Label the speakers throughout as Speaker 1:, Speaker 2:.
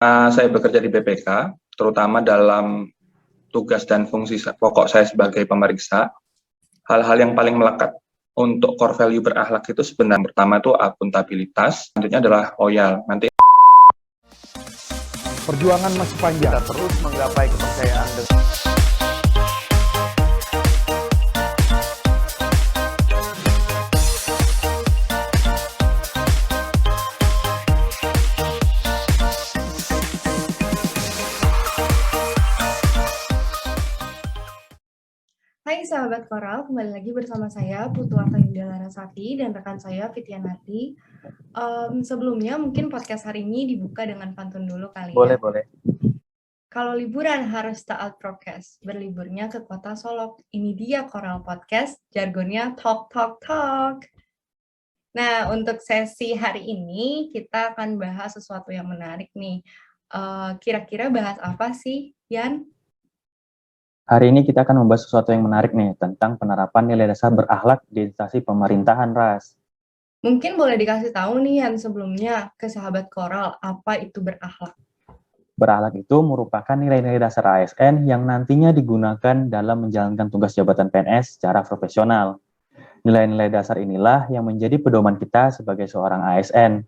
Speaker 1: Saya bekerja di BPK, terutama dalam tugas dan fungsi pokok saya sebagai pemeriksa. Hal-hal yang paling melekat untuk core value berakhlak itu sebenarnya pertama itu akuntabilitas, selanjutnya adalah loyal. Nanti
Speaker 2: perjuangan masih panjang.
Speaker 3: Kita terus menggapai kepercayaan.
Speaker 4: Hai sahabat Koral, kembali lagi bersama saya Putu Artayunda Larasati dan rekan saya Fityanati. Sebelumnya mungkin podcast hari ini dibuka dengan pantun dulu kali ya.
Speaker 3: Boleh.
Speaker 4: Kalau liburan harus taat prokes, berliburnya ke kota Solok. Ini dia Koral Podcast, jargonnya talk. Nah, untuk sesi hari ini kita akan bahas sesuatu yang menarik nih. Kira-kira bahas apa sih, Yan?
Speaker 5: Hari ini kita akan membahas sesuatu yang menarik nih, tentang penerapan nilai dasar berakhlak di instansi pemerintahan, Ras.
Speaker 4: Mungkin boleh dikasih tahu nih Yan sebelumnya ke sahabat Koral, apa itu berakhlak?
Speaker 5: Berakhlak itu merupakan nilai-nilai dasar ASN yang nantinya digunakan dalam menjalankan tugas jabatan PNS secara profesional. Nilai-nilai dasar inilah yang menjadi pedoman kita sebagai seorang ASN.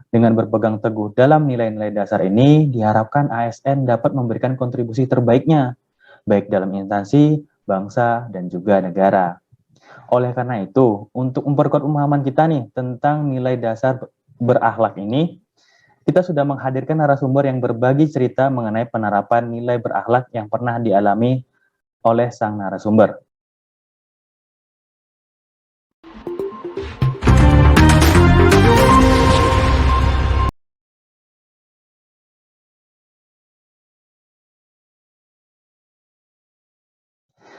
Speaker 5: Dengan berpegang teguh dalam nilai-nilai dasar ini, diharapkan ASN dapat memberikan kontribusi terbaiknya, baik dalam instansi, bangsa, dan juga negara. Oleh karena itu, untuk memperkuat pemahaman kita nih tentang nilai dasar berakhlak ini, kita sudah menghadirkan narasumber yang berbagi cerita mengenai penerapan nilai berakhlak yang pernah dialami oleh sang narasumber.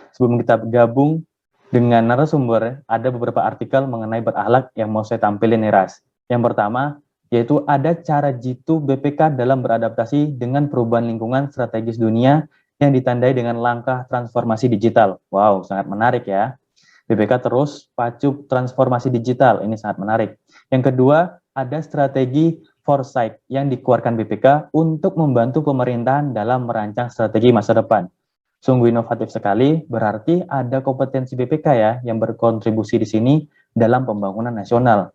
Speaker 5: Sebelum kita gabung dengan narasumber, ada beberapa artikel mengenai berakhlak yang mau saya tampilin nih, Ras. Yang pertama, yaitu ada cara jitu BPK dalam beradaptasi dengan perubahan lingkungan strategis dunia yang ditandai dengan langkah transformasi digital. Wow, sangat menarik ya. BPK terus pacu transformasi digital, ini sangat menarik. Yang kedua, ada strategi foresight yang dikeluarkan BPK untuk membantu pemerintahan dalam merancang strategi masa depan. Sungguh inovatif sekali, berarti ada kompetensi BPK ya yang berkontribusi di sini dalam pembangunan nasional.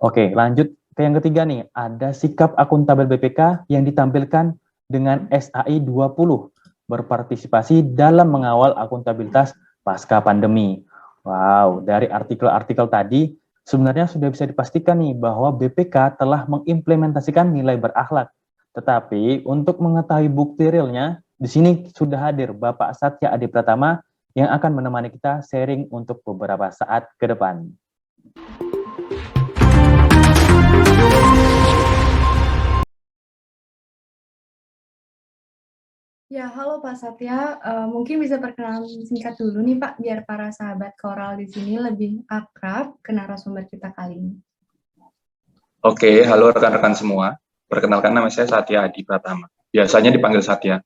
Speaker 5: Oke, lanjut ke yang ketiga nih, ada sikap akuntabel BPK yang ditampilkan dengan SAI 20, berpartisipasi dalam mengawal akuntabilitas pasca pandemi. Wow, dari artikel-artikel tadi, sebenarnya sudah bisa dipastikan nih bahwa BPK telah mengimplementasikan nilai berakhlak. Tetapi untuk mengetahui bukti realnya, di sini sudah hadir Bapak Satya Adi Pratama yang akan menemani kita sharing untuk beberapa saat ke depan.
Speaker 4: Ya, halo Pak Satya. Mungkin bisa perkenalan singkat dulu nih Pak, biar para sahabat Koral di sini lebih akrab ke narasumber kita kali ini.
Speaker 1: Oke, halo rekan-rekan semua. Perkenalkan, nama saya Satya Adi Pratama. Biasanya dipanggil Satya.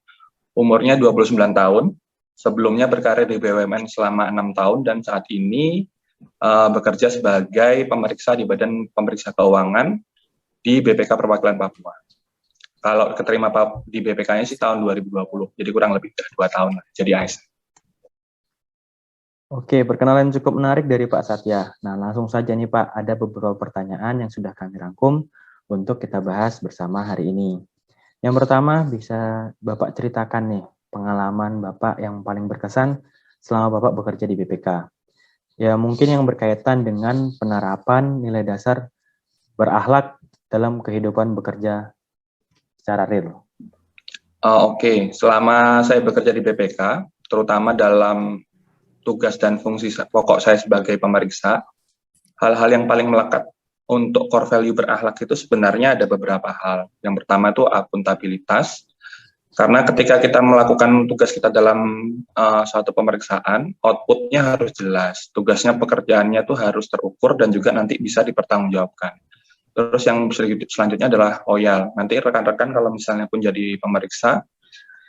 Speaker 1: Umurnya 29 tahun, sebelumnya berkarir di BUMN selama 6 tahun, dan saat ini bekerja sebagai pemeriksa di Badan Pemeriksa Keuangan di BPK Perwakilan Papua. Kalau keterima di BPK-nya sih tahun 2020, jadi kurang lebih 2 tahun lah, jadi ASN.
Speaker 5: Oke, perkenalan cukup menarik dari Pak Satya. Nah, langsung saja nih Pak, ada beberapa pertanyaan yang sudah kami rangkum untuk kita bahas bersama hari ini. Yang pertama, bisa Bapak ceritakan nih, pengalaman Bapak yang paling berkesan selama Bapak bekerja di BPK. Ya, mungkin yang berkaitan dengan penerapan nilai dasar berakhlak dalam kehidupan bekerja secara real.
Speaker 1: Oke, selama saya bekerja di BPK, terutama dalam tugas dan fungsi pokok saya sebagai pemeriksa, hal-hal yang paling melekat untuk core value berakhlak itu sebenarnya ada beberapa hal. Yang pertama itu akuntabilitas, karena ketika kita melakukan tugas kita dalam suatu pemeriksaan, outputnya harus jelas, tugasnya pekerjaannya itu harus terukur dan juga nanti bisa dipertanggungjawabkan. Terus yang selanjutnya adalah loyal. Nanti rekan-rekan kalau misalnya pun jadi pemeriksa,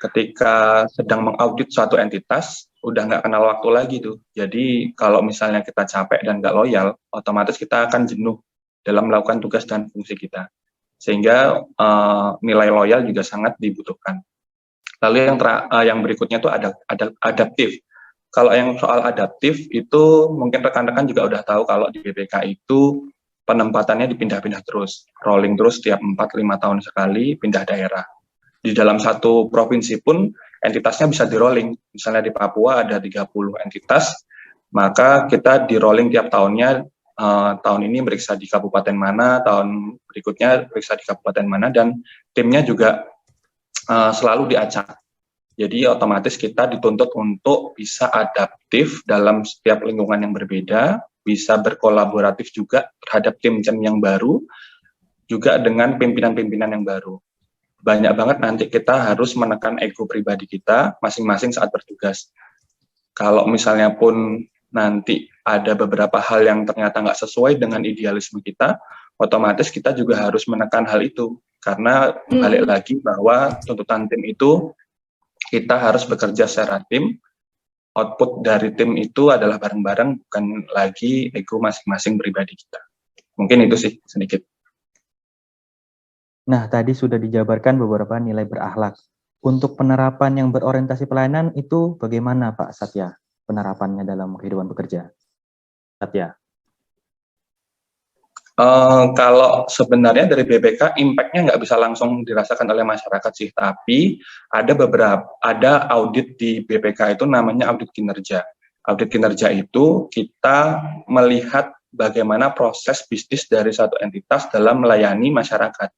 Speaker 1: ketika sedang mengaudit suatu entitas, udah nggak kenal waktu lagi tuh. Jadi kalau misalnya kita capek dan nggak loyal, otomatis kita akan jenuh dalam melakukan tugas dan fungsi kita. sehingga nilai loyal juga sangat dibutuhkan. Lalu yang berikutnya itu ada adaptif. Kalau yang soal adaptif itu mungkin rekan-rekan juga udah tahu kalau di BPK itu penempatannya dipindah-pindah terus, rolling terus setiap 4-5 tahun sekali pindah daerah. Di dalam satu provinsi pun entitasnya bisa di-rolling. Misalnya di Papua ada 30 entitas, maka kita di-rolling tiap tahunnya, tahun ini meriksa di kabupaten mana, tahun berikutnya meriksa di kabupaten mana, dan timnya juga selalu diacak. Jadi otomatis kita dituntut untuk bisa adaptif dalam setiap lingkungan yang berbeda, bisa berkolaboratif juga terhadap tim-tim yang baru, juga dengan pimpinan-pimpinan yang baru. Banyak banget nanti kita harus menekan ego pribadi kita masing-masing saat bertugas. Kalau misalnya pun nanti ada beberapa hal yang ternyata nggak sesuai dengan idealisme kita, otomatis kita juga harus menekan hal itu. Karena balik lagi bahwa tuntutan tim itu kita harus bekerja secara tim, output dari tim itu adalah bareng-bareng, bukan lagi ego masing-masing pribadi kita. Mungkin itu sih sedikit.
Speaker 5: Nah, tadi sudah dijabarkan beberapa nilai berakhlak. Untuk penerapan yang berorientasi pelayanan itu bagaimana Pak Satya penerapannya dalam kehidupan bekerja? Satya.
Speaker 1: Kalau sebenarnya dari BPK impact-nya nggak bisa langsung dirasakan oleh masyarakat sih, tapi ada audit di BPK itu namanya audit kinerja. Audit kinerja itu kita melihat bagaimana proses bisnis dari satu entitas dalam melayani masyarakat.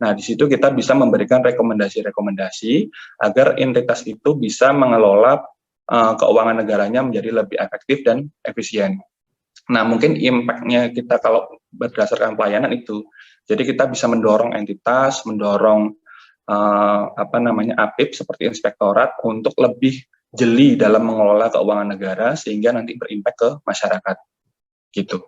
Speaker 1: Nah, di situ kita bisa memberikan rekomendasi-rekomendasi agar entitas itu bisa mengelola keuangan negaranya menjadi lebih efektif dan efisien. Nah, mungkin impact-nya kita kalau berdasarkan pelayanan itu, jadi kita bisa mendorong entitas, mendorong APIP seperti inspektorat untuk lebih jeli dalam mengelola keuangan negara sehingga nanti berimpact ke masyarakat, gitu.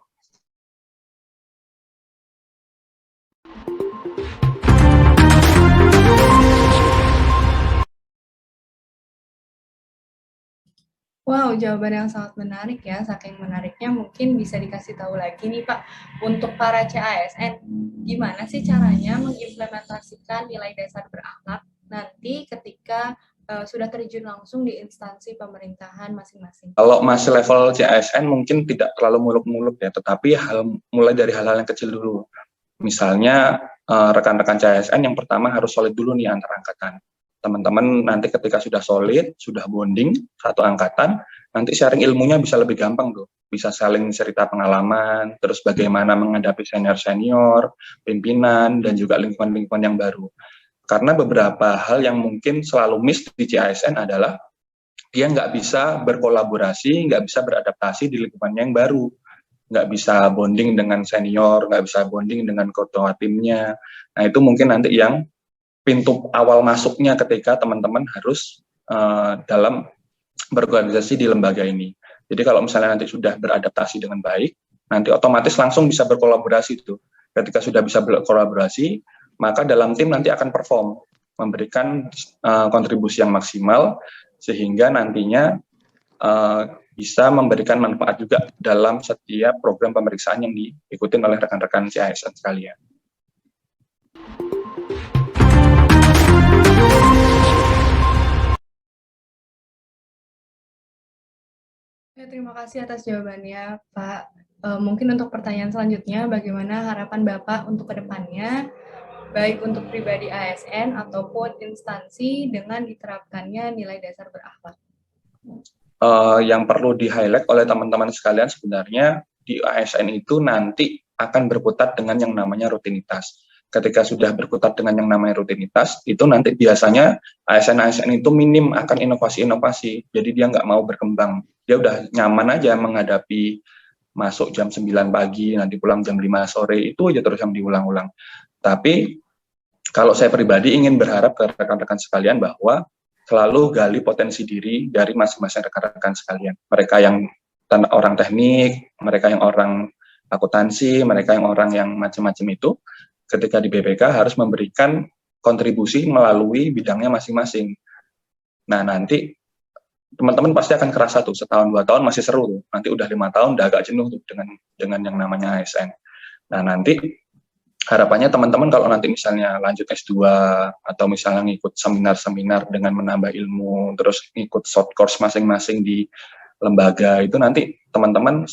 Speaker 4: Wow, jawaban yang sangat menarik ya. Saking menariknya mungkin bisa dikasih tahu lagi nih Pak, untuk para CASN, gimana sih caranya mengimplementasikan nilai dasar berakhlak nanti ketika sudah terjun langsung di instansi pemerintahan masing-masing?
Speaker 1: Kalau masih level CASN mungkin tidak terlalu muluk-muluk ya, tetapi mulai dari hal-hal yang kecil dulu. Misalnya rekan-rekan CASN yang pertama harus solid dulu nih antar angkatan. Teman-teman nanti ketika sudah solid, sudah bonding satu angkatan, nanti sharing ilmunya bisa lebih gampang tuh. Bisa saling cerita pengalaman, terus bagaimana menghadapi senior-senior, pimpinan, dan juga lingkungan-lingkungan yang baru. Karena beberapa hal yang mungkin selalu miss di CASN adalah dia nggak bisa berkolaborasi, nggak bisa beradaptasi di lingkungan yang baru. Nggak bisa bonding dengan senior, nggak bisa bonding dengan ketua timnya. Nah, itu mungkin nanti yang pintu awal masuknya ketika teman-teman harus dalam berorganisasi di lembaga ini. Jadi kalau misalnya nanti sudah beradaptasi dengan baik, nanti otomatis langsung bisa berkolaborasi itu. Ketika sudah bisa berkolaborasi, maka dalam tim nanti akan perform, memberikan kontribusi yang maksimal, sehingga nantinya bisa memberikan manfaat juga dalam setiap program pemeriksaan yang diikuti oleh rekan-rekan CASN sekalian.
Speaker 4: Ya, terima kasih atas jawabannya, Pak. Mungkin untuk pertanyaan selanjutnya, bagaimana harapan Bapak untuk kedepannya, baik untuk pribadi ASN ataupun instansi dengan diterapkannya nilai dasar berakhlak?
Speaker 1: Yang perlu di-highlight oleh teman-teman sekalian sebenarnya di ASN itu nanti akan berkutat dengan yang namanya rutinitas. Ketika sudah berkutat dengan yang namanya rutinitas, itu nanti biasanya ASN-ASN itu minim akan inovasi-inovasi. Jadi dia nggak mau berkembang. Dia udah nyaman aja menghadapi masuk jam 9 pagi, nanti pulang jam 5 sore, itu aja terus yang diulang-ulang. Tapi kalau saya pribadi ingin berharap ke rekan-rekan sekalian bahwa selalu gali potensi diri dari masing-masing rekan-rekan sekalian. Mereka yang orang teknik, mereka yang orang akuntansi, mereka yang orang yang macam-macam itu, ketika di BPK harus memberikan kontribusi melalui bidangnya masing-masing. Nah, nanti teman-teman pasti akan kerasa tuh, setahun 2 tahun masih seru tuh, nanti udah 5 tahun udah agak jenuh tuh dengan yang namanya ASN. Nah, nanti harapannya teman-teman kalau nanti misalnya lanjut S2 atau misalnya ngikut seminar-seminar dengan menambah ilmu, terus ngikut short course masing-masing di lembaga, itu nanti teman-teman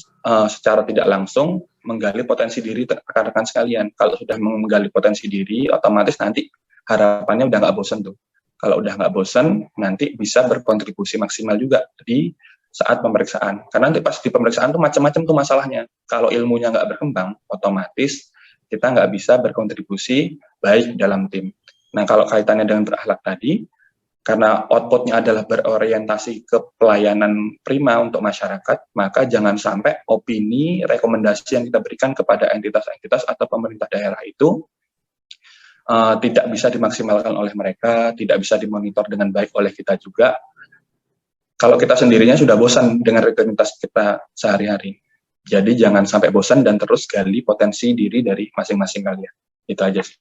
Speaker 1: secara tidak langsung menggali potensi diri rekan-rekan sekalian. Kalau sudah menggali potensi diri, otomatis nanti harapannya udah nggak bosan tuh. Kalau udah nggak bosan, nanti bisa berkontribusi maksimal juga di saat pemeriksaan. Karena nanti pas di pemeriksaan tuh macam-macam tuh masalahnya. Kalau ilmunya nggak berkembang, otomatis kita nggak bisa berkontribusi baik dalam tim. Nah, kalau kaitannya dengan berakhlak tadi, karena outputnya adalah berorientasi ke pelayanan prima untuk masyarakat, maka jangan sampai opini, rekomendasi yang kita berikan kepada entitas-entitas atau pemerintah daerah itu tidak bisa dimaksimalkan oleh mereka, tidak bisa dimonitor dengan baik oleh kita juga. Kalau kita sendirinya sudah bosan dengan rutinitas kita sehari-hari. Jadi jangan sampai bosan dan terus gali potensi diri dari masing-masing kalian. Itu aja sih.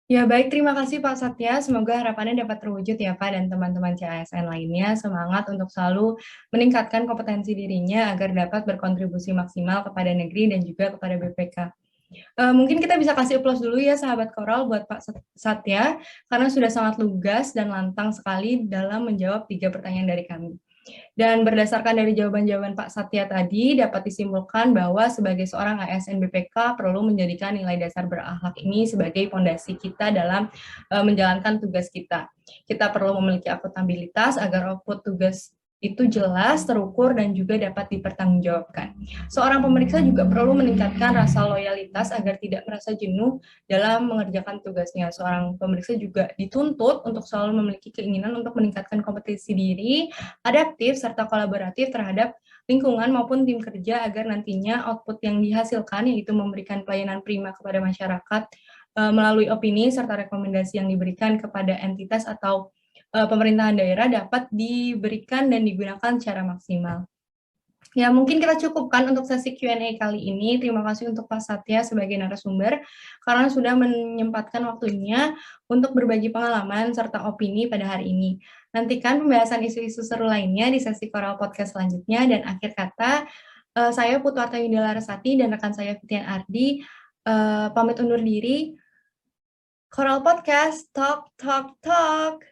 Speaker 4: Ya baik, terima kasih Pak Satya. Semoga harapannya dapat terwujud ya Pak dan teman-teman CASN lainnya. Semangat untuk selalu meningkatkan kompetensi dirinya agar dapat berkontribusi maksimal kepada negeri dan juga kepada BPK. Mungkin kita bisa kasih aplaus dulu ya sahabat Koral buat Pak Satya, karena sudah sangat lugas dan lantang sekali dalam menjawab 3 pertanyaan dari kami. Dan berdasarkan dari jawaban-jawaban Pak Satya tadi, dapat disimpulkan bahwa sebagai seorang ASN BPK perlu menjadikan nilai dasar berakhlak ini sebagai fondasi kita dalam menjalankan tugas kita. Kita perlu memiliki akuntabilitas agar output tugas itu jelas, terukur, dan juga dapat dipertanggungjawabkan. Seorang pemeriksa juga perlu meningkatkan rasa loyalitas agar tidak merasa jenuh dalam mengerjakan tugasnya. Seorang pemeriksa juga dituntut untuk selalu memiliki keinginan untuk meningkatkan kompetensi diri, adaptif, serta kolaboratif terhadap lingkungan maupun tim kerja agar nantinya output yang dihasilkan, yaitu memberikan pelayanan prima kepada masyarakat melalui opini serta rekomendasi yang diberikan kepada entitas atau pemerintahan daerah dapat diberikan dan digunakan secara maksimal. Ya, mungkin kita cukupkan untuk sesi Q&A kali ini. Terima kasih untuk Pak Satya sebagai narasumber, karena sudah menyempatkan waktunya untuk berbagi pengalaman serta opini pada hari ini. Nantikan pembahasan isu-isu seru lainnya di sesi Koral Podcast selanjutnya, dan akhir kata, saya Putu Artayunda Larasati dan rekan saya Fitian Ardi, pamit undur diri. Koral Podcast, talk, talk, talk.